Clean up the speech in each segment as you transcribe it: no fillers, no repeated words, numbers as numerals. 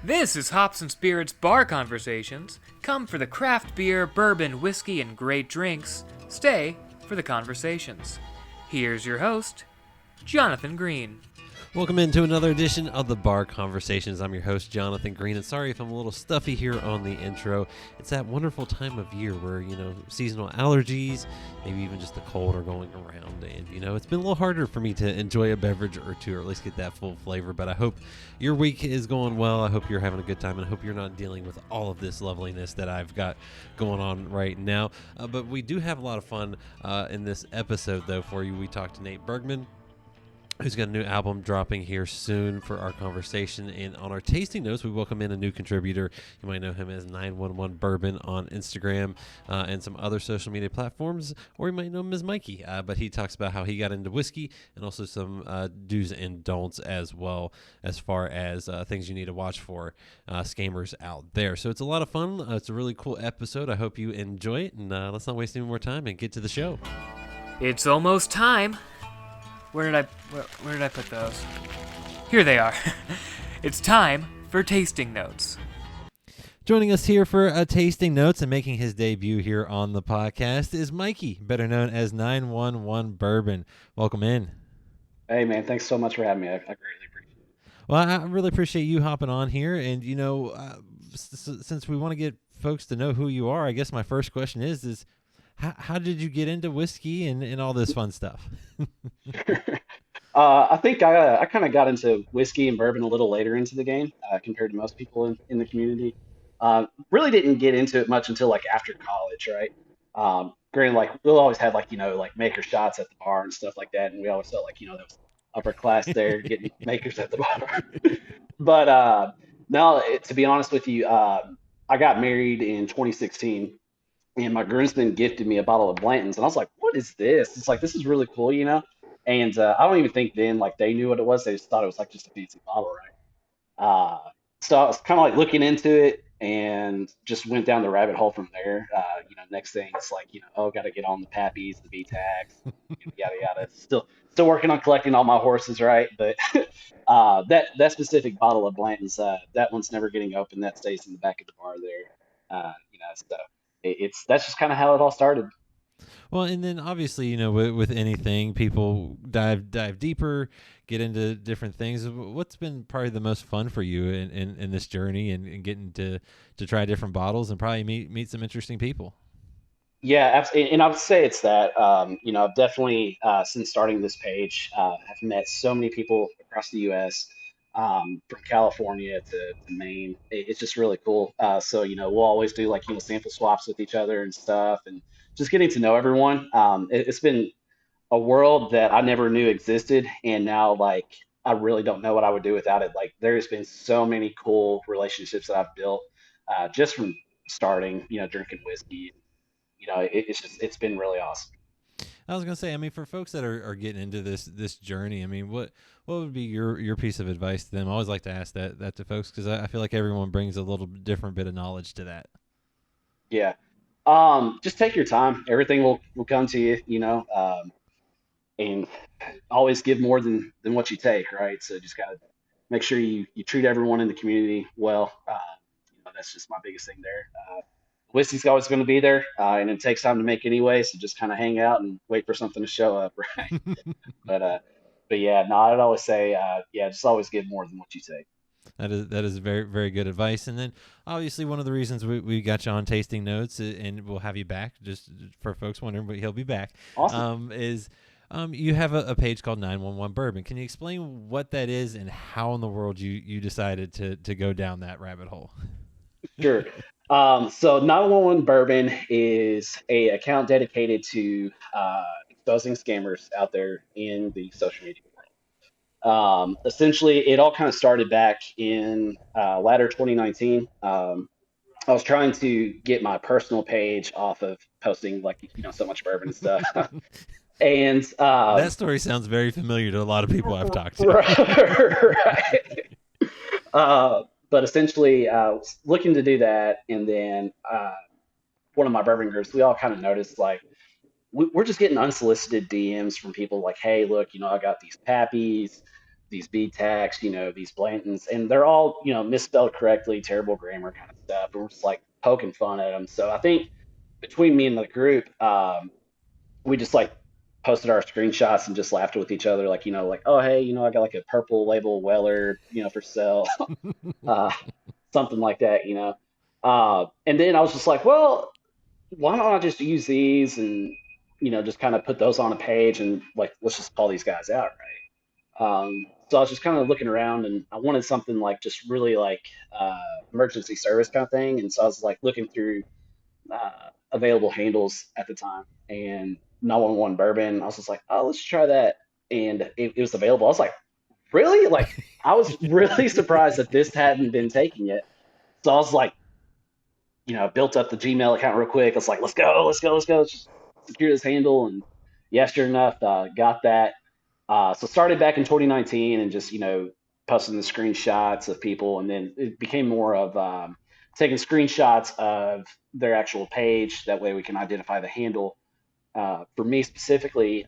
This is Hops and Spirits Bar Conversations. Come for the craft beer, bourbon, whiskey, and great drinks. Stay for the conversations. Here's your host, Jonathan Greene. Welcome into another edition of the Bar Conversations. I'm your host, Jonathan Greene, and sorry if I'm a little stuffy here on the intro. It's that wonderful time of year where, seasonal allergies, maybe even just the cold are going around, and, it's been a little harder for me to enjoy a beverage or two, or at least get that full flavor, but I hope your week is going well. I hope you're having a good time, and I hope you're not dealing with all of this loveliness that I've got going on right now. But we do have a lot of fun in this episode, though, for you. We talked to Nate Bergman, who's got a new album dropping here soon for our conversation. And on our tasting notes, we welcome in a new contributor. You might know him as 911 Bourbon on Instagram and some other social media platforms, or you might know him as Mikey. But he talks about how he got into whiskey and also some do's and don'ts as well, as far as things you need to watch for scammers out there. So it's a lot of fun. It's a really cool episode. I hope you enjoy it. And let's not waste any more time and get to the show. It's almost time. Where did I put those? Here they are. It's time for tasting notes. Joining us here for a tasting notes and making his debut here on the podcast is Mikey, better known as 911 Bourbon. Welcome in. Hey man, thanks so much for having me. I greatly appreciate it. Well, I really appreciate you hopping on here, and since we want to get folks to know who you are, I guess my first question is how did you get into whiskey and all this fun stuff? I think I kind of got into whiskey and bourbon a little later into the game compared to most people in the community. Really didn't get into it much until like after college, right? Granted, like we'll always have like maker shots at the bar and stuff like that, and we always felt like there was upper class there getting makers at the bar. But no, to be honest with you, I got married in 2016. And my groomsmen gifted me a bottle of Blanton's, and I was like, "What is this?" It's like, this is really cool, And I don't even think then like they knew what it was. They just thought it was like just a fancy bottle, right? So I was kind of like looking into it and just went down the rabbit hole from there. Next thing it's like, got to get on the Pappies, the B tags, yada yada. Still working on collecting all my horses, right? But that specific bottle of Blanton's, that one's never getting open. That stays in the back of the bar there. So. That's just kind of how it all started. Well, and then obviously, with anything, people dive deeper, get into different things. What's been probably the most fun for you in this journey and getting to try different bottles and probably meet some interesting people? Yeah, absolutely. And I would say it's that, I've definitely, since starting this page, have met so many people across the U.S., from California to Maine. It's just really cool. So, we'll always do like, sample swaps with each other and stuff, and just getting to know everyone. It's been a world that I never knew existed. And now like, I really don't know what I would do without it. Like there's been so many cool relationships that I've built, just from starting, drinking whiskey. It's been really awesome. I was gonna say, I mean, for folks that are getting into this journey, I mean, what would be your piece of advice to them? I always like to ask that to folks because I feel like everyone brings a little different bit of knowledge to that. Yeah. Just take your time. Everything will come to you, and always give more than what you take, right? So just gotta make sure you treat everyone in the community well. That's just my biggest thing there. Whiskey's always going to be there, and it takes time to make anyway. So just kind of hang out and wait for something to show up, right? But yeah, no, I'd always say, just always give more than what you take. That is very, very good advice. And then obviously one of the reasons we got you on Tasting Notes, and we'll have you back, just for folks wondering, but he'll be back. Awesome. You have a page called 911 Bourbon. Can you explain what that is and how in the world you decided to go down that rabbit hole? Sure. So 911 Bourbon is a account dedicated to exposing scammers out there in the social media world. Essentially, it all kind of started back in latter 2019. I was trying to get my personal page off of posting like so much bourbon and stuff. And that story sounds very familiar to a lot of people I've talked to. Right. But essentially, I was looking to do that, and then one of my bourbon groups, we all kind of noticed like we're just getting unsolicited DMs from people like, hey, look, I got these Pappies. these B tax, these Blantons, and they're all, misspelled correctly, terrible grammar kind of stuff. And we're just like poking fun at them. So I think between me and the group, we just like posted our screenshots and just laughed with each other, like, like, oh, hey, I got like a purple label Weller, for sale, uh, something like that. And then I was just like, well, why don't I just use these and, just kind of put those on a page and like, let's just call these guys out, right? So I was just kind of looking around and I wanted something like just really like emergency service kind of thing. And so I was like looking through available handles at the time and 911 bourbon. I was just like, oh, let's try that. And it was available. I was like, really? Like, I was really surprised that this hadn't been taken yet. So I was like, built up the Gmail account real quick. I was like, let's go. Let's just secure this handle. And yeah, sure enough, got that. So started back in 2019 and just, posting the screenshots of people. And then it became more of taking screenshots of their actual page. That way we can identify the handle. For me specifically,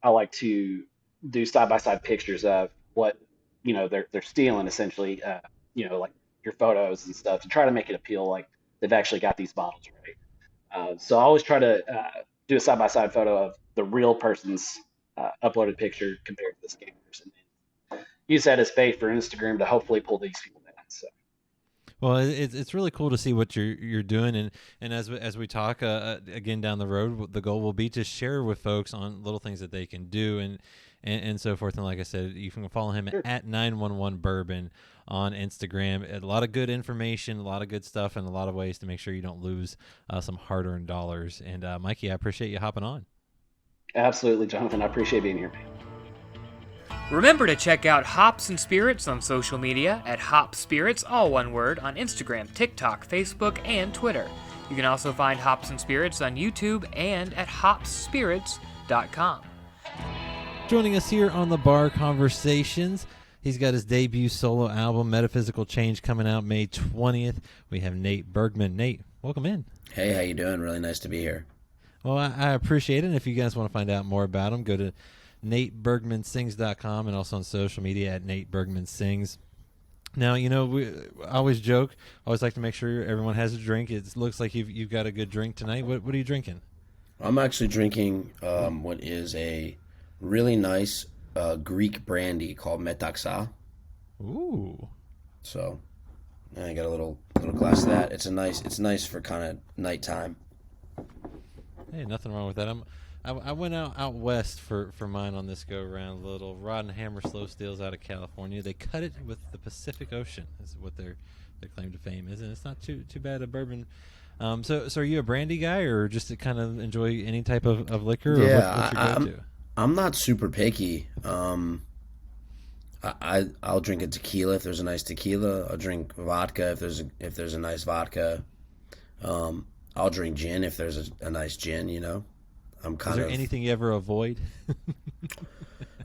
I like to do side-by-side pictures of what, they're stealing essentially, like your photos and stuff to try to make it appeal like they've actually got these bottles right. So I always try to do a side-by-side photo of the real person's uploaded picture compared to the scammer's, and then use that as bait for Instagram to hopefully pull these people down. So. Well, it's really cool to see what you're doing, and as we talk again down the road, the goal will be to share with folks on little things that they can do and so forth. And like I said, you can follow him Sure. at 911 Bourbon on Instagram. A lot of good information, a lot of good stuff, and a lot of ways to make sure you don't lose some hard-earned dollars. And Mikey, I appreciate you hopping on. Absolutely, Jonathan. I appreciate being here. Remember to check out Hops and Spirits on social media at Hops Spirits, all one word, on Instagram, TikTok, Facebook, and Twitter. You can also find Hops and Spirits on YouTube and at hopspirits.com. Joining us here on the Bar Conversations, he's got his debut solo album, Metaphysical Change, coming out May 20th. We have Nate Bergman. Nate, welcome in. Hey, how you doing? Really nice to be here. Well, I appreciate it. And if you guys want to find out more about him, go to NateBergmanSings.com and also on social media at Nate Bergman Sings. Now, I always joke. I always like to make sure everyone has a drink. It looks like you've got a good drink tonight. What are you drinking? I'm actually drinking what is a really nice Greek brandy called Metaxa. Ooh. So, I got a little glass of that. It's nice for kind of nighttime. Hey, nothing wrong with that. I went out west for mine on this go around. Little Rod and Hammer Slow Steels out of California. They cut it with the Pacific Ocean. Is what their claim to fame is, and it's not too bad a bourbon. So are you a brandy guy, or just to kind of enjoy any type of liquor? Yeah, or what's your go-to? I'm not super picky. I'll drink a tequila if there's a nice tequila. I'll drink vodka if there's a nice vodka. I'll drink gin if there's a nice gin. Is there anything you ever avoid?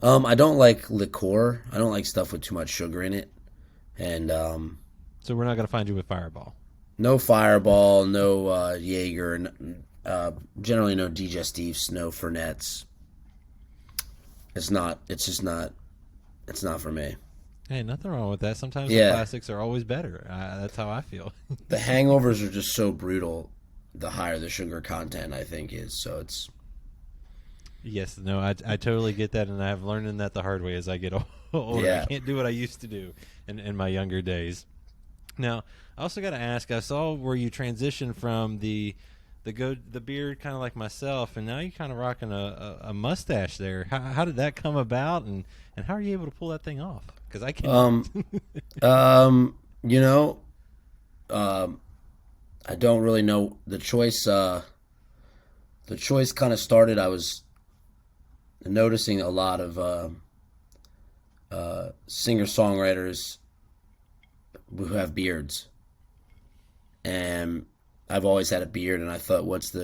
I don't like liqueur. I don't like stuff with too much sugar in it. And so we're not going to find you with Fireball. No Fireball, no Jaeger, generally no digestifs, no Fernets. It's not for me. Hey, nothing wrong with that. Sometimes Yeah. the classics are always better. That's how I feel. The hangovers are just so brutal. The higher the sugar content, I think, is. So it's... Yes, no, I totally get that, and I've learned that the hard way as I get older. Yeah. I can't do what I used to do in my younger days. Now, I also got to ask, I saw where you transitioned from the beard kind of like myself, and now you're kind of rocking a mustache there. How did that come about, and how are you able to pull that thing off? Because I can't. I don't really know. The choice kind of started, I was noticing a lot of singer-songwriters who have beards. And I've always had a beard, and I thought, what's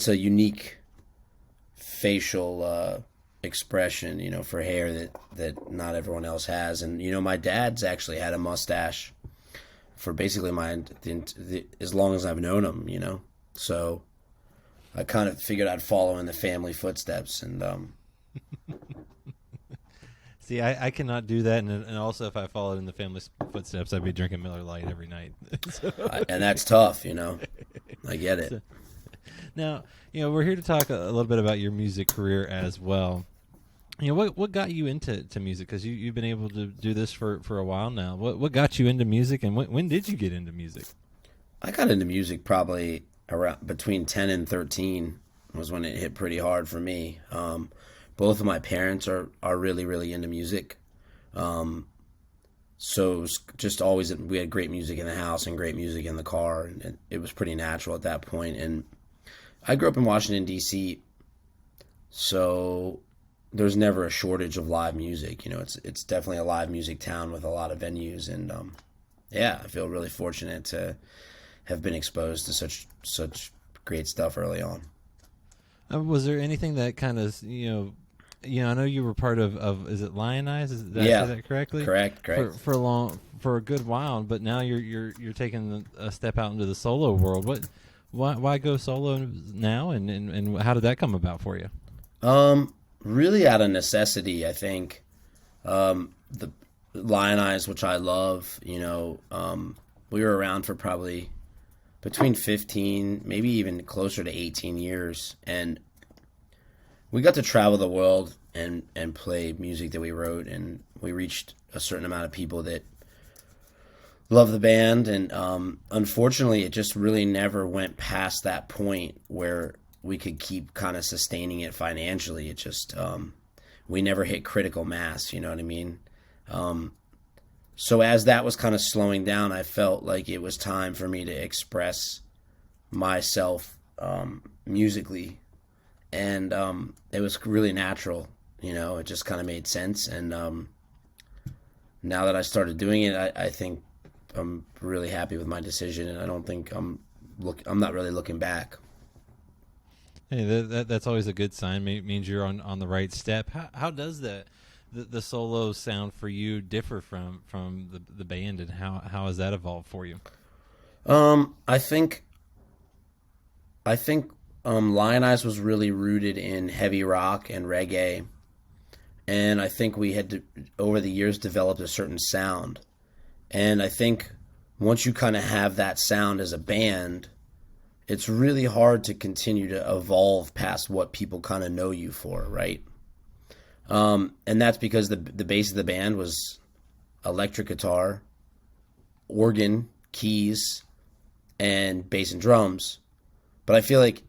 a unique facial expression, for hair that not everyone else has. And, my dad's actually had a mustache for basically as long as I've known him, So I kind of figured I'd follow in the family footsteps, and See, I cannot do that, and also if I followed in the family's footsteps, I'd be drinking Miller Lite every night. And that's tough, you know. I get it. Now, we're here to talk a little bit about your music career as well. What got you into music? Because you've been able to do this for a while now. What got you into music, and when did you get into music? I got into music probably around between 10 and 13 was when it hit pretty hard for me. Both of my parents are really, really into music. So it was just always, we had great music in the house and great music in the car, and it was pretty natural at that point. And I grew up in Washington, D.C., so there's never a shortage of live music. It's definitely a live music town with a lot of venues, and I feel really fortunate to have been exposed to such great stuff early on. Was there anything that kind of, I know you were part of is it Lionize? Did I say that correctly? Correct. For a good while, but now you're taking a step out into the solo world. Why go solo now, and how did that come about for you? Really out of necessity, I think. The Lionize, which I love, we were around for probably between 15, maybe even closer to 18 years. And we got to travel the world and play music that we wrote. And we reached a certain amount of people that love the band. And unfortunately, it just really never went past that point where we could keep kind of sustaining it financially. It just, we never hit critical mass, you know what I mean? So as that was kind of slowing down, I felt like it was time for me to express myself musically. And it was really natural, it just kind of made sense. And now that I started doing it, I think I'm really happy with my decision, and I don't think I'm not really looking back. Hey, that's always a good sign. Means you're on the right step. How does the solo sound for you differ from the band, and how has that evolved for you? I think Lionize was really rooted in heavy rock and reggae, and I think we had over the years developed a certain sound. And I think once you kind of have that sound as a band, it's really hard to continue to evolve past what people kind of know you for, right? And that's because the base of the band was electric guitar, organ, keys, and bass and drums. But I feel like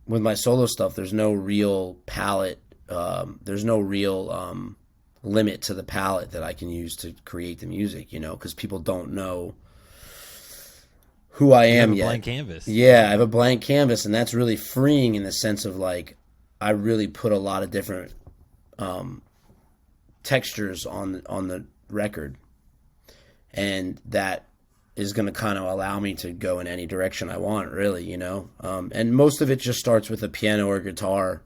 with my solo stuff, there's no real palette. There's no real limit to the palette that I can use to create the music, because people don't know who I am yet. Blank canvas. Yeah, I have a blank canvas, and that's really freeing in the sense of like I really put a lot of different textures on the record, and that is going to kind of allow me to go in any direction I want, really, and most of it just starts with a piano or guitar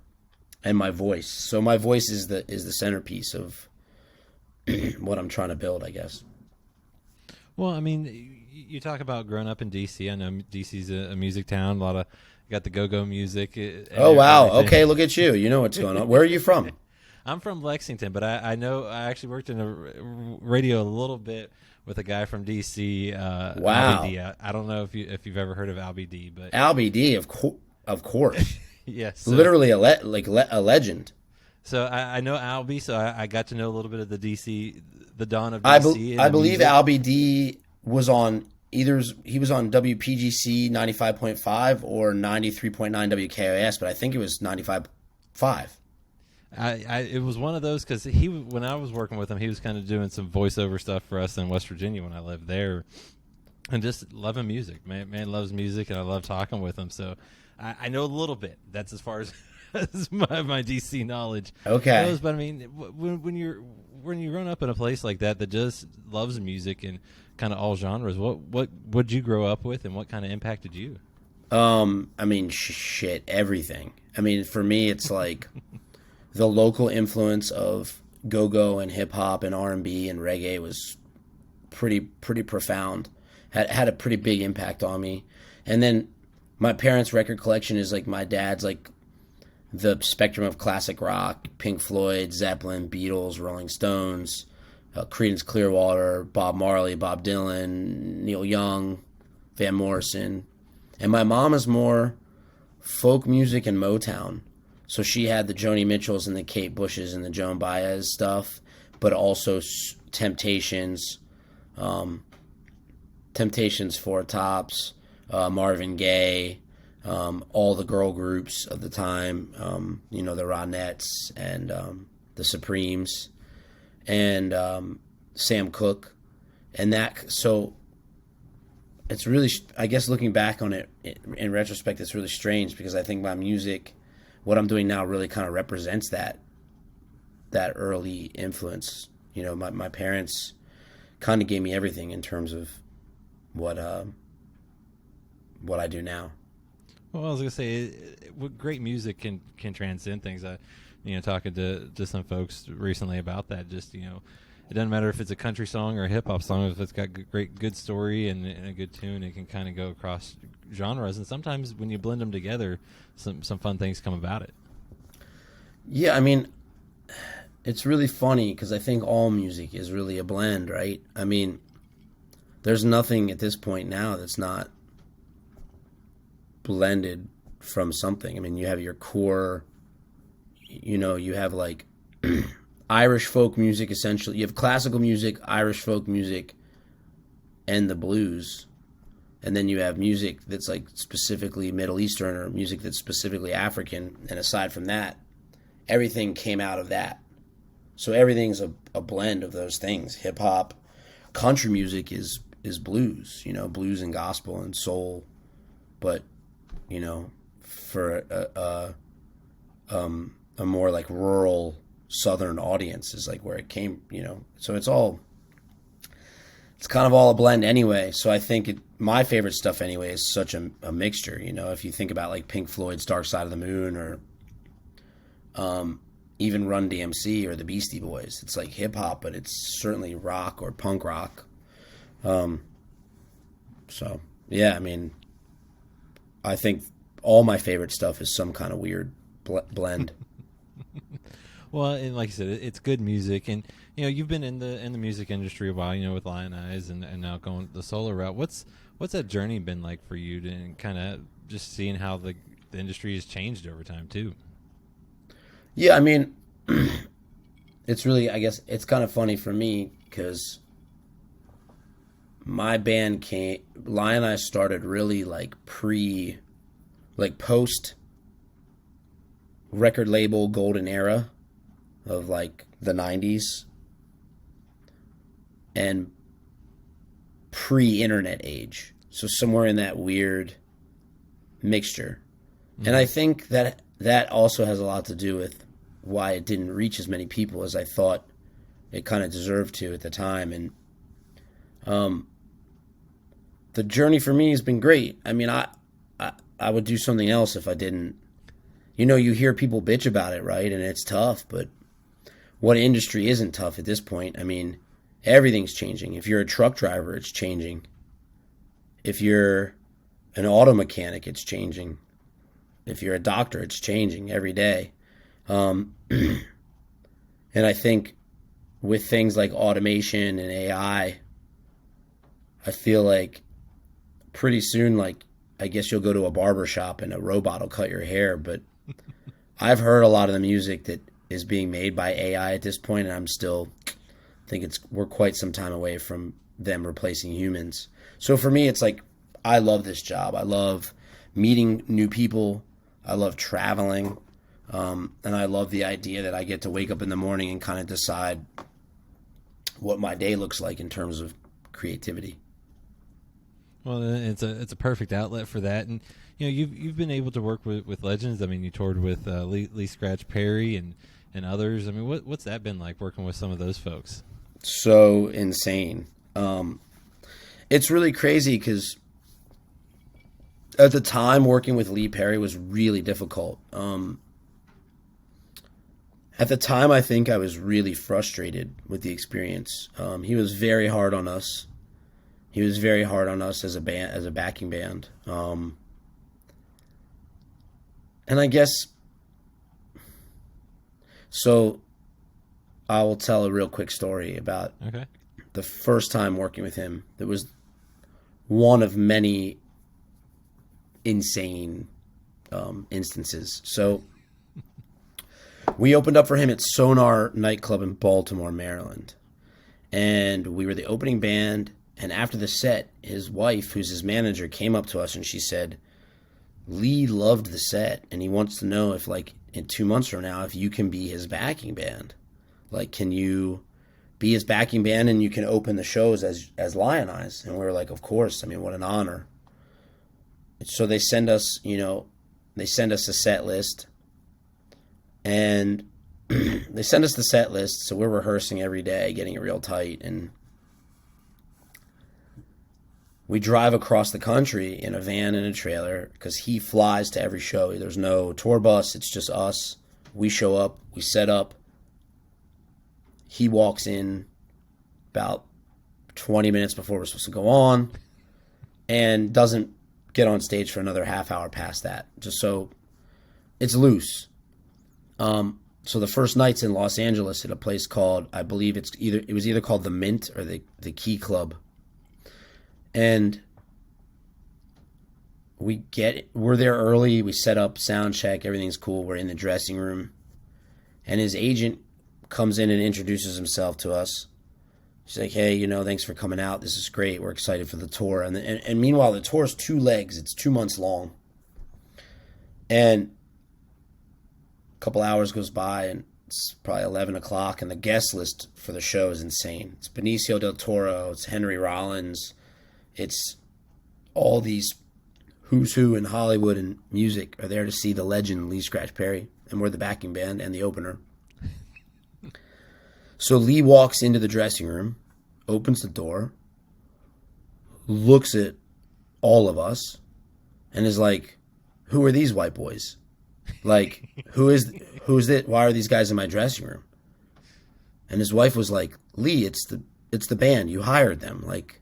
and my voice. So my voice is the centerpiece of what I'm trying to build, I guess. Well, I mean, you talk about growing up in D.C. I know D.C.'s a music town. You got the go-go music. Oh, wow. Everything. Okay, look at you. You know what's going on. Where are you from? I'm from Lexington, but I know I actually worked in a radio a little bit with a guy from D.C. Wow. Albie D. I don't know if you've ever heard of Albie D. But Albie D, of course. Yes. So, literally a legend. So I know Albie, so I got to know a little bit of the D.C., the dawn of D.C. I believe Albie D was on he was on WPGC 95.5 or 93.9 WKOS, but I think it was 95.5. It was one of those because when I was working with him, he was kind of doing some voiceover stuff for us in West Virginia when I lived there, and just loving music. Man loves music, and I love talking with him. So I know a little bit. That's as far as my DC knowledge goes. But I mean, when you're growing up in a place like that just loves music and kind of all genres, what would you grow up with, and what kind of impacted you? I mean, shit, everything. I mean, for me, it's like the local influence of go-go and hip-hop and R&B and reggae was pretty profound. Had a pretty big impact on me. And then my parents' record collection is like my dad's like the spectrum of classic rock: Pink Floyd, Zeppelin, Beatles, Rolling Stones, Creedence Clearwater, Bob Marley, Bob Dylan, Neil Young, Van Morrison. And my mom is more folk music and Motown. So she had the Joni Mitchells and the Kate Bushes and the Joan Baez stuff, but also Temptations, Four Tops, Marvin Gaye, all the girl groups of the time, the Ronettes and the Supremes, and Sam Cooke. And so it's really, I guess looking back on it in retrospect, it's really strange because I think my music, what I'm doing now, really kind of represents that early influence. My parents kind of gave me everything in terms of what I do now. Well, I was gonna say, great music can transcend things. Talking to some folks recently about that. Just it doesn't matter if it's a country song or a hip hop song. If it's got good story and a good tune, it can kind of go across genres. And sometimes when you blend them together, some fun things come about it. Yeah, I mean, it's really funny because I think all music is really a blend, right? I mean, there's nothing at this point now that's not blended from something. I mean, you have your core, you have like Irish folk music, essentially. You have classical music, Irish folk music, and the blues. And then you have music that's like specifically Middle Eastern or music that's specifically African. And aside from that, everything came out of that. So everything's a blend of those things. Hip hop, country music is blues, blues and gospel and soul. But, for a more like rural Southern audience is like where it came, So it's kind of all a blend anyway. So I think my favorite stuff anyway is such a mixture, if you think about like Pink Floyd's Dark Side of the Moon or even Run DMC or the Beastie Boys. It's like hip hop, but it's certainly rock or punk rock. So yeah, I mean, I think all my favorite stuff is some kind of weird blend. Well, and like you said, it's good music, and you've been in the music industry a while, with Lion Eyes, and now going the solo route. What's that journey been like for you, to kind of just seeing how the industry has changed over time too? Yeah, I mean, it's really, I guess it's kind of funny for me because my band Lion Eyes started really like post record label golden era of like the 90s and pre-internet age. So somewhere in that weird mixture. Mm-hmm. And I think that also has a lot to do with why it didn't reach as many people as I thought it kind of deserved to at the time. And the journey for me has been great. I mean, I would do something else if I didn't. You hear people bitch about it, right? And it's tough, but what industry isn't tough at this point? I mean, everything's changing. If you're a truck driver, it's changing. If you're an auto mechanic, it's changing. If you're a doctor, it's changing every day. And I think with things like automation and AI, I feel like pretty soon, like, I guess you'll go to a barber shop and a robot will cut your hair. But I've heard a lot of the music that is being made by AI at this point, and I'm still think we're quite some time away from them replacing humans. So for me, it's like, I love this job. I love meeting new people. I love traveling. And I love the idea that I get to wake up in the morning and kind of decide what my day looks like in terms of creativity. Well, it's a perfect outlet for that, and you've been able to work with legends. I mean, you toured with Lee Scratch Perry and others. I mean, what's that been like working with some of those folks? So insane. It's really crazy because at the time working with Lee Perry was really difficult. At the time, I think I was really frustrated with the experience. He was very hard on us. He was very hard on us as a band, as a backing band. And I guess So I will tell a real quick story about Okay. the first time working with him. That was one of many insane instances. So we opened up for him at Sonar nightclub in Baltimore, Maryland. And we were the opening band. And after the set, his wife, who's his manager, came up to us and she said, Lee loved the set and he wants to know if, like, in 2 months from now, if you can be his backing band. Like, can you be his backing band and you can open the shows as Lion Eyes? And we were like, of course. I mean, what an honor. So they send us, a set list. And they send us the set list, so we're rehearsing every day, getting it real tight. And we drive across the country in a van and a trailer because he flies to every show. There's no tour bus. It's just us. We show up. We set up. He walks in about 20 minutes before we're supposed to go on and doesn't get on stage for another half hour past that. Just so it's loose. So the first night's in Los Angeles at a place called, I believe it was either called the Mint or the Key Club. And we're there early, we set up, sound check, everything's cool, we're in the dressing room. And his agent comes in and introduces himself to us. She's like, hey, thanks for coming out. This is great. We're excited for the tour. And meanwhile, the tour's 2 legs. It's 2 months long. And a couple hours goes by, and it's probably 11 o'clock, and the guest list for the show is insane. It's Benicio del Toro. It's Henry Rollins. It's all these who's who in Hollywood and music are there to see the legend Lee Scratch Perry, and we're the backing band and the opener. So Lee walks into the dressing room, opens the door, looks at all of us, and is like, who are these white boys? Like, who's it? Why are these guys in my dressing room? And his wife was like, Lee, it's the band. You hired them. Like,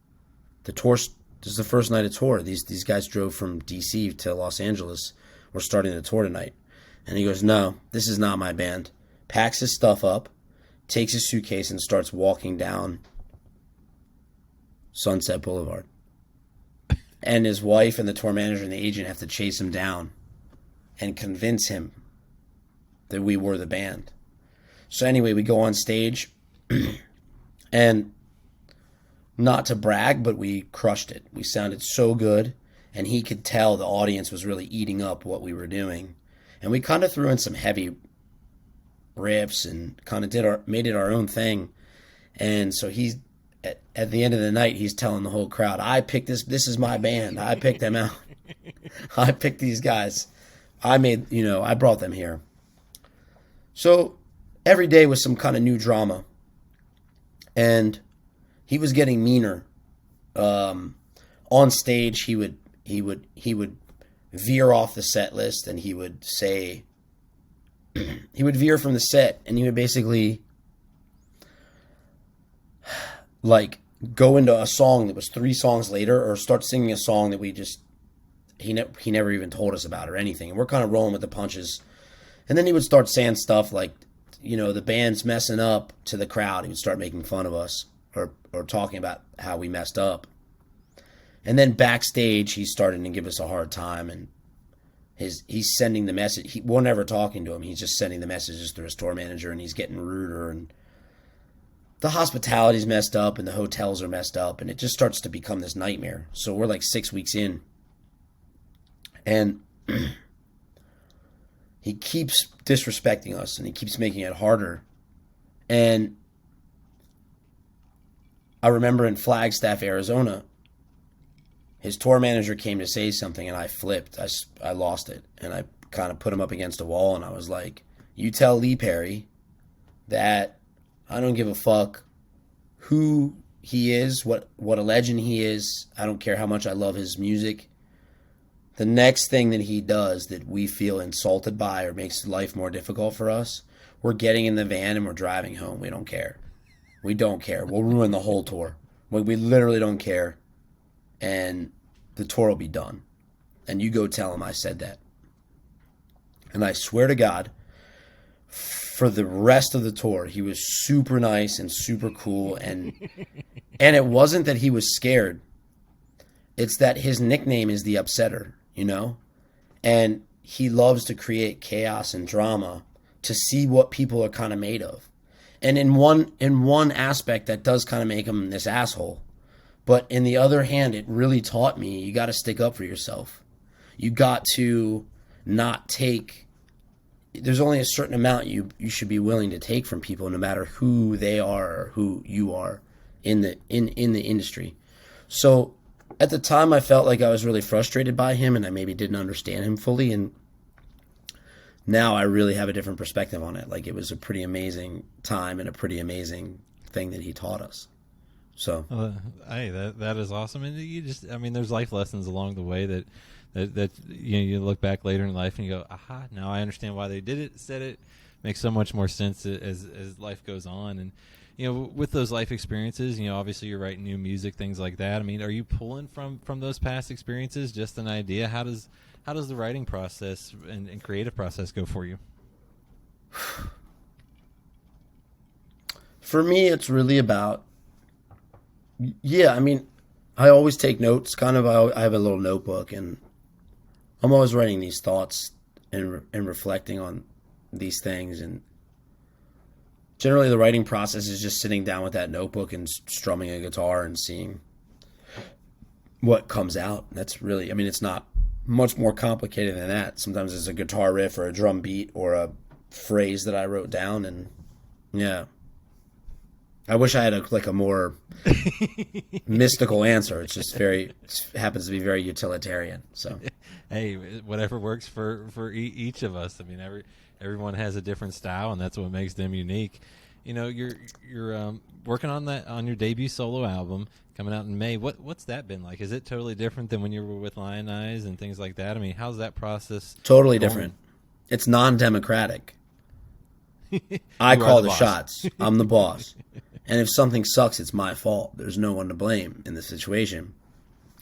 the tour, this is the first night of tour. These guys drove from DC to Los Angeles. We're starting the tour tonight. And he goes, no, this is not my band. Packs his stuff up, takes his suitcase, and starts walking down Sunset Boulevard. And his wife and the tour manager and the agent have to chase him down and convince him that we were the band. So anyway, we go on stage, and not to brag, but we crushed it. We sounded so good, and he could tell the audience was really eating up what we were doing. And we kind of threw in some heavy riffs and kind of made it our own thing. And so he's at the end of the night, he's telling the whole crowd, I picked this is my band. I picked them out. I picked these guys. I brought them here. So every day was some kind of new drama. And he was getting meaner. On stage, he would veer off the set list, and he would say, he would veer from the set, and he would basically like go into a song that was 3 songs later, or start singing a song that he never even told us about or anything. And we're kind of rolling with the punches. And then he would start saying stuff like, the band's messing up to the crowd. He would start making fun of us or talking about how we messed up. And then backstage, he's starting to give us a hard time, and he's sending the message. We're never talking to him. He's just sending the messages through his tour manager, and he's getting ruder, and the hospitality's messed up, and the hotels are messed up, and it just starts to become this nightmare. So we're like 6 weeks in, and he keeps disrespecting us, and he keeps making it harder. And I remember in Flagstaff, Arizona, his tour manager came to say something, and I flipped. I lost it, and I kind of put him up against a wall, and I was like, you tell Lee Perry that I don't give a fuck who he is, what a legend he is. I don't care how much I love his music. The next thing that he does that we feel insulted by or makes life more difficult for us, we're getting in the van and we're driving home. We don't care. We don't care. We'll ruin the whole tour. We literally don't care. And the tour will be done. And you go tell him I said that. And I swear to God, for the rest of the tour. He was super nice and super cool, and it wasn't that he was scared. It's that his nickname is the Upsetter, you know? And he loves to create chaos and drama to see what people are kind of made of. And in one aspect, that does kind of make him this asshole. But in the other hand, it really taught me you got to stick up for yourself. You got to not take. There's only a certain amount you should be willing to take from people, no matter who they are or who you are in the industry. So at the time, I felt like I was really frustrated by him, and I maybe didn't understand him fully. And now I really have a different perspective on it. Like, it was a pretty amazing time and a pretty amazing thing that he taught us. So, hey, that is awesome. And you just, I mean, there's life lessons along the way that you look back later in life and you go, aha, now I understand why they did it, said it. Makes so much more sense as life goes on. And, with those life experiences, obviously you're writing new music, things like that. I mean, are you pulling from those past experiences? Just an idea? How does the writing process and creative process go for you? For me, it's really about, I mean, I always take notes. Kind of, I have a little notebook, and I'm always writing these thoughts and reflecting on these things. And generally, the writing process is just sitting down with that notebook and strumming a guitar and seeing what comes out. That's really, I mean, it's not much more complicated than that. Sometimes it's a guitar riff or a drum beat or a phrase that I wrote down, and yeah. I wish I had a more mystical answer. It's just it happens to be very utilitarian. So, hey, whatever works for each of us. I mean, everyone has a different style, and that's what makes them unique. You're working on your debut solo album coming out in May. What's that been like? Is it totally different than when you were with Lion Eyes and things like that? I mean, how's that process? Totally different. It's non-democratic. I call the shots. I'm the boss. And if something sucks, it's my fault. There's no one to blame in the situation.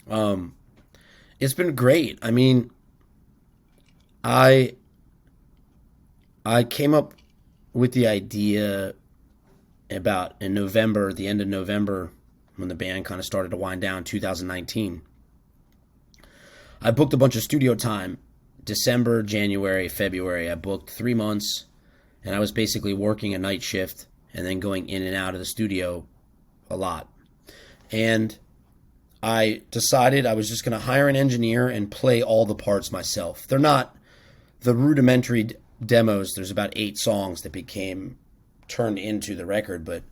It's been great. I mean, I came up with the idea about in November, the end of November, when the band kind of started to wind down, 2019. I booked a bunch of studio time. December, January, February. I booked 3 months, and I was basically working a night shift and then going in and out of the studio a lot. And I decided I was just going to hire an engineer and play all the parts myself. They're not the rudimentary demos. There's about 8 songs that became turned into the record, but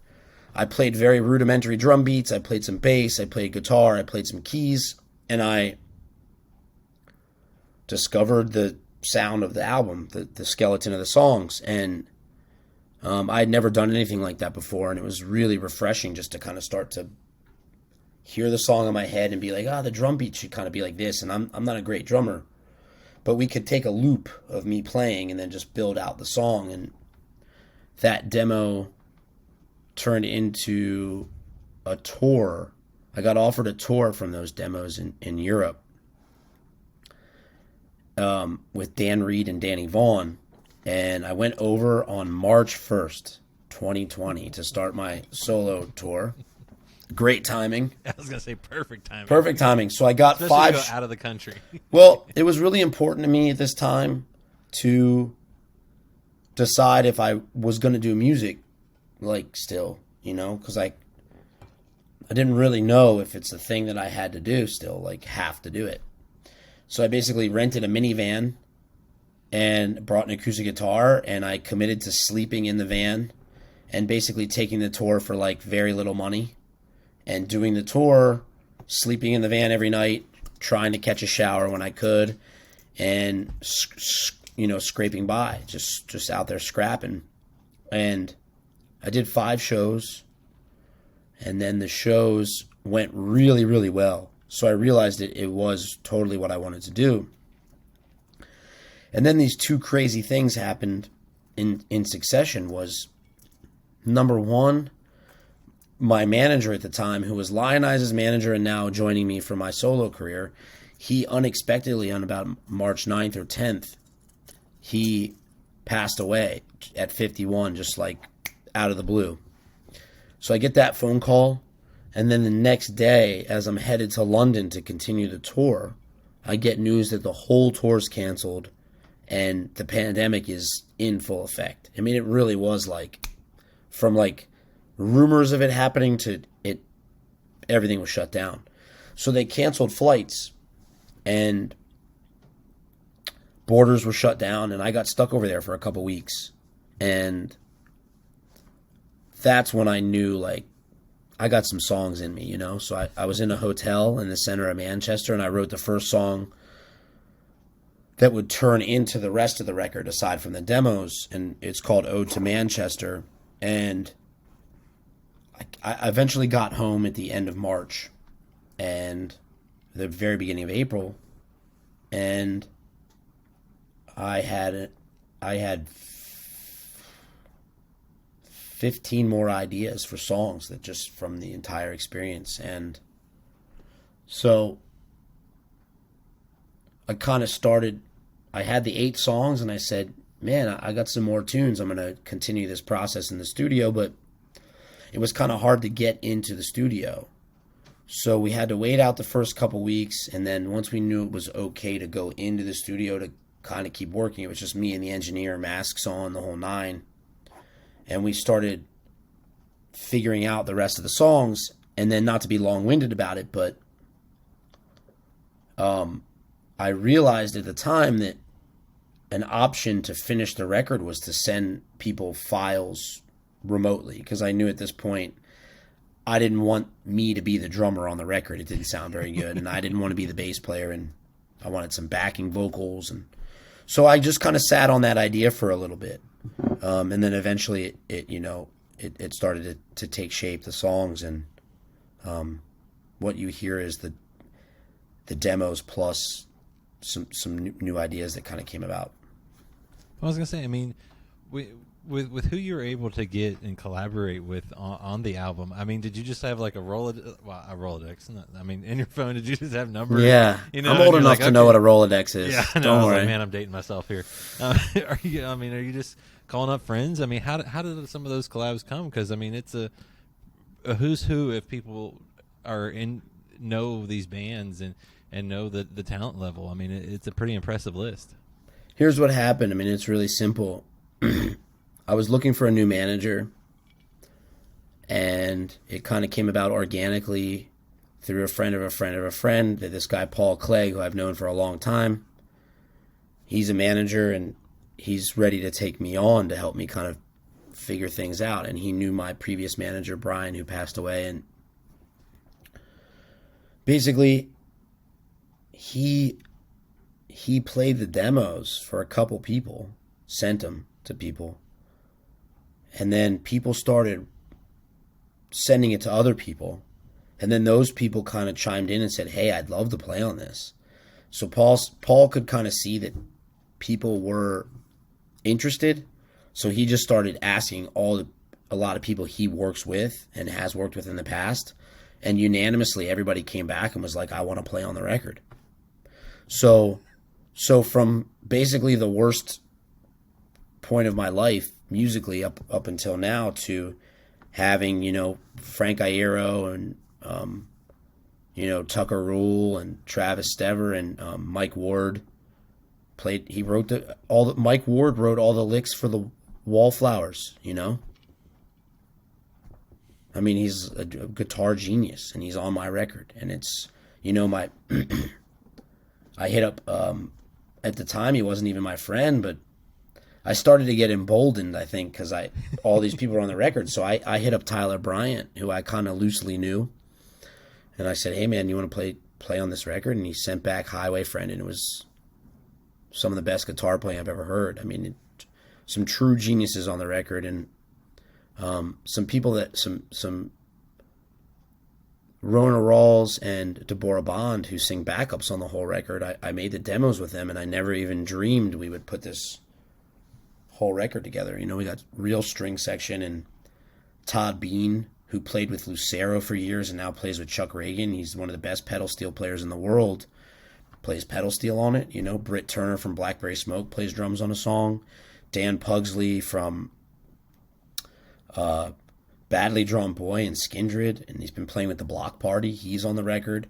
I played very rudimentary drum beats. I played some bass. I played guitar. I played some keys. And I discovered the sound of the album, the skeleton of the songs. And I had never done anything like that before, and it was really refreshing just to kind of start to hear the song in my head and be like, the drum beat should kind of be like this, and I'm not a great drummer, but we could take a loop of me playing and then just build out the song, and that demo turned into a tour. I got offered a tour from those demos in Europe with Dan Reed and Danny Vaughan. And I went over on March 1st, 2020 to start my solo tour. Great timing. I was going to say perfect timing. Perfect timing. So I got Especially to go out of the country. Well, it was really important to me at this time to decide if I was going to do music, like, still, because I didn't really know if it's a thing that I had to do still, like, have to do it. So I basically rented a minivan and brought an acoustic guitar, and I committed to sleeping in the van and basically taking the tour for like very little money and doing the tour, sleeping in the van every night, trying to catch a shower when I could, and scraping by, just out there scrapping. And I did 5 shows, and then the shows went really, really well. So I realized it was totally what I wanted to do. And then these 2 crazy things happened in succession. Was number one, my manager at the time, who was Lion Eyes' manager and now joining me for my solo career, he unexpectedly on about March 9th or 10th, he passed away at 51, just like out of the blue. So I get that phone call, and then the next day, as I'm headed to London to continue the tour, I get news that the whole tour's canceled and the pandemic is in full effect. I mean, it really was like, from like rumors of it happening to it, everything was shut down. So they canceled flights and borders were shut down, and I got stuck over there for a couple weeks. And that's when I knew, like, I got some songs in me, you know? So I was in a hotel in the center of Manchester, and I wrote the first song that would turn into the rest of the record aside from the demos, and it's called Ode to Manchester. And I eventually got home at the end of March and the very beginning of April, and I had 15 more ideas for songs that just from the entire experience. And so I kind of started, I had the 8 songs, and I said, man, I got some more tunes. I'm going to continue this process in the studio, but it was kind of hard to get into the studio. So we had to wait out the first couple weeks, and then once we knew it was okay to go into the studio to kind of keep working, it was just me and the engineer, masks on, the whole nine. And we started figuring out the rest of the songs, and then not to be long-winded about it, but I realized at the time that an option to finish the record was to send people files remotely, because I knew at this point I didn't want me to be the drummer on the record. It didn't sound very good, and I didn't want to be the bass player, and I wanted some backing vocals. And so I just kind of sat on that idea for a little bit. And then eventually it started to take shape, the songs, and what you hear is the demos plus some new ideas that kind of came about. I was gonna say, I mean, with who you were able to get and collaborate with on the album, I mean, did you just have like a Rolodex? I mean, in your phone, did you just have numbers? Yeah, you know, I'm old enough to know what a Rolodex is. Yeah, I know. Don't I was worry. like, man, I'm dating myself here. Are you just calling up friends? I mean, how did some of those collabs come? Because I mean, it's a who's who if people are know these bands and know the talent level. I mean, it's a pretty impressive list. Here's what happened. I mean, it's really simple. I was looking for a new manager, and it kind of came about organically through a friend of a friend of a friend, that this guy Paul Clegg, who I've known for a long time, he's a manager, and he's ready to take me on to help me kind of figure things out. And he knew my previous manager, Brian, who passed away, and basically he played the demos for a couple people, sent them to people, and then people started sending it to other people, and then those people kind of chimed in and said, hey, I'd love to play on this. So Paul could kind of see that people were interested, so he just started asking a lot of people he works with and has worked with in the past, and unanimously everybody came back and was like, I want to play on the record. So from basically the worst point of my life musically up until now to having, Frank Iero and, Tucker Rule and Travis Stever and Mike Ward played. He wrote Mike Ward wrote all the licks for the Wallflowers, I mean, he's a guitar genius, and he's on my record. And it's, I hit up, at the time, he wasn't even my friend, but I started to get emboldened, I think, because all these people were on the record. So I hit up Tyler Bryant, who I kind of loosely knew. And I said, hey, man, you want to play on this record? And he sent back Highway Friend, and it was some of the best guitar playing I've ever heard. I mean, some true geniuses on the record, and some people some Rona Rawls and Deborah Bond, who sing backups on the whole record. I made the demos with them, and I never even dreamed we would put this whole record together. We got real string section, and Todd Bean, who played with Lucero for years and now plays with Chuck Reagan. He's one of the best pedal steel players in the world. Plays pedal steel on it. Britt Turner from Blackberry Smoke plays drums on a song. Dan Pugsley from Badly Drawn Boy and Skindred, and he's been playing with the Block Party. He's on the record.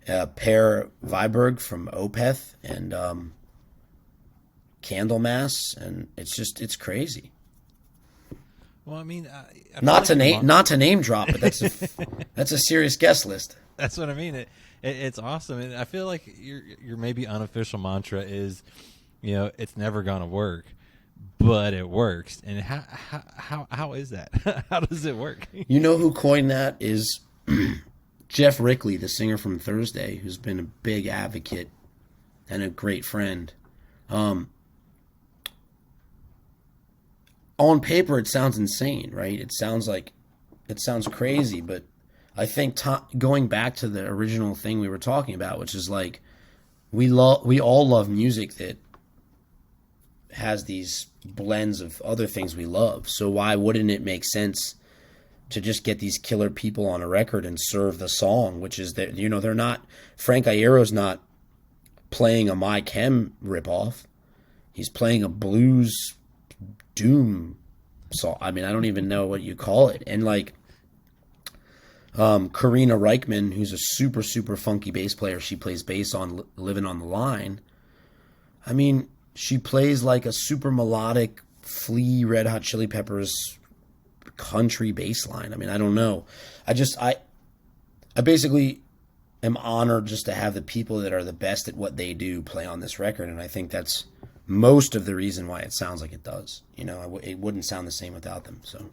Per Viberg from Opeth and Candlemass, and it's crazy. Well, I mean, not to name drop, but that's a serious guest list. That's what I mean. It's awesome, and I feel like your maybe unofficial mantra is, it's never gonna work, but it works. And how is that? How does it work? You know who coined that is Jeff Rickley, the singer from Thursday, who's been a big advocate and a great friend. On paper, it sounds insane, right? It sounds crazy, but I think going back to the original thing we were talking about, which is like we all love music that has these blends of other things we love. So why wouldn't it make sense to just get these killer people on a record and serve the song, which is that, they're not, Frank Iero's not playing a My Chem ripoff. He's playing a blues doom song. I mean, I don't even know what you call it. And like, Karina Reichman, who's a super, super funky bass player. She plays bass on Living on the Line. I mean, she plays like a super melodic Flea, Red Hot Chili Peppers country bass line. I mean, I don't know. I basically am honored just to have the people that are the best at what they do play on this record. And I think that's most of the reason why it sounds like it does. It wouldn't sound the same without them. So.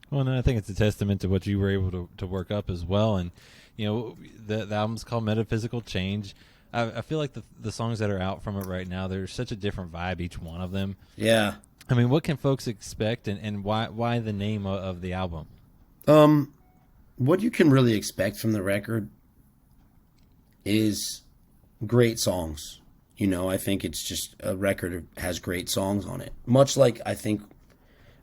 Well, and I think it's a testament to what you were able to work up as well. And, the album's called Metaphysical Change. I feel like the songs that are out from it right now, there's such a different vibe, each one of them. Yeah. I mean, what can folks expect, and why the name of the album? What you can really expect from the record is great songs. I think it's just a record that has great songs on it. Much like, I think,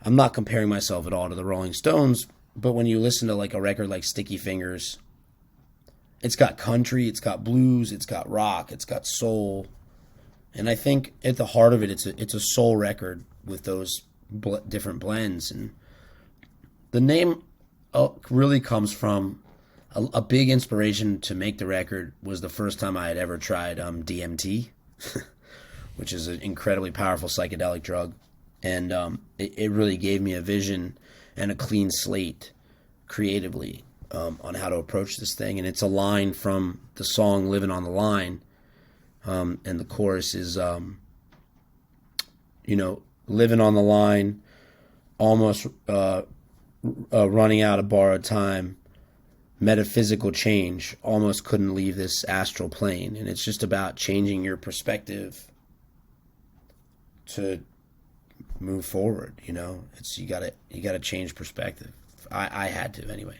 I'm not comparing myself at all to the Rolling Stones, but when you listen to like a record like Sticky Fingers, it's got country, it's got blues, it's got rock, it's got soul. And I think at the heart of it, it's a soul record with those different blends. And the name really comes from a big inspiration to make the record was the first time I had ever tried DMT, which is an incredibly powerful psychedelic drug. And it really gave me a vision and a clean slate creatively on how to approach this thing. And it's a line from the song Living on the Line. And the chorus is, living on the line, almost running out of borrowed time, metaphysical change, almost couldn't leave this astral plane. And it's just about changing your perspective to move forward. It's you gotta change perspective. I had to anyway.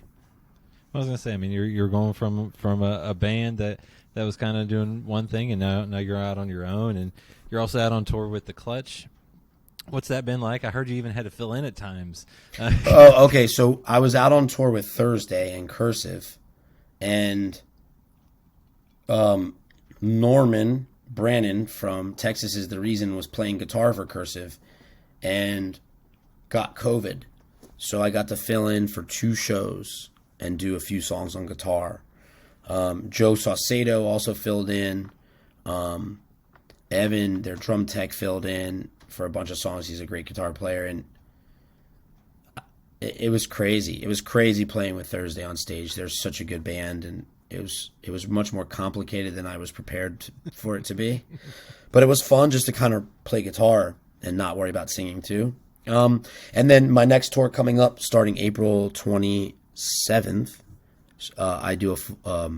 I was gonna say, I mean, you're going from a band that was kind of doing one thing, and now you're out on your own, and you're also out on tour with the Clutch. What's that been like? I heard you even had to fill in at times. Oh, okay. So I was out on tour with Thursday and Cursive, and Norman Brannon from Texas Is the Reason was playing guitar for Cursive and got COVID. So I got to fill in for 2 shows and do a few songs on guitar. Joe Saucedo also filled in. Evan, their drum tech, filled in for a bunch of songs. He's a great guitar player, and it was crazy. It was crazy playing with Thursday on stage. They're such a good band, and it was much more complicated than I was prepared for it to be. But it was fun just to kind of play guitar and not worry about singing too. And then my next tour coming up, starting April 27th, I do a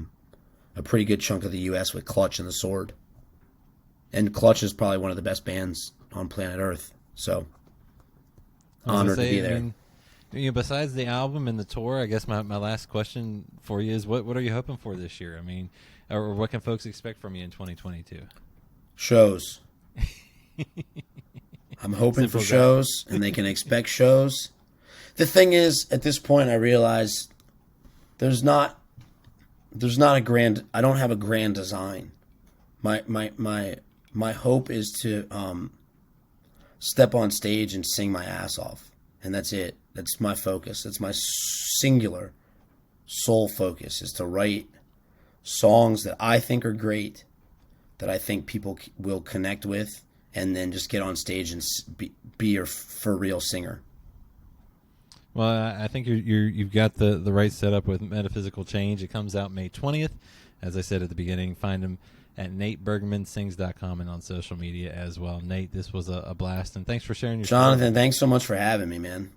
pretty good chunk of the U.S. with Clutch and the Sword. And Clutch is probably one of the best bands on planet Earth. So, honored to be there. I mean, besides the album and the tour, I guess my last question for you is, what are you hoping for this year? I mean, or what can folks expect from you in 2022? Shows. I'm hoping for shows, and they can expect shows. The thing is, at this point, I realize there's not a grand. I don't have a grand design. My hope is to step on stage and sing my ass off. And that's it. That's my focus. That's my singular sole focus, is to write songs that I think are great, that I think people will connect with, and then just get on stage and be your for real singer. Well, I think you've got the right setup with Metaphysical Change. It comes out May 20th. As I said at the beginning, find him at NateBergmanSings.com and on social media as well. Nate, this was a blast, and thanks for sharing your Jonathan, story. thanks so much for having me, man.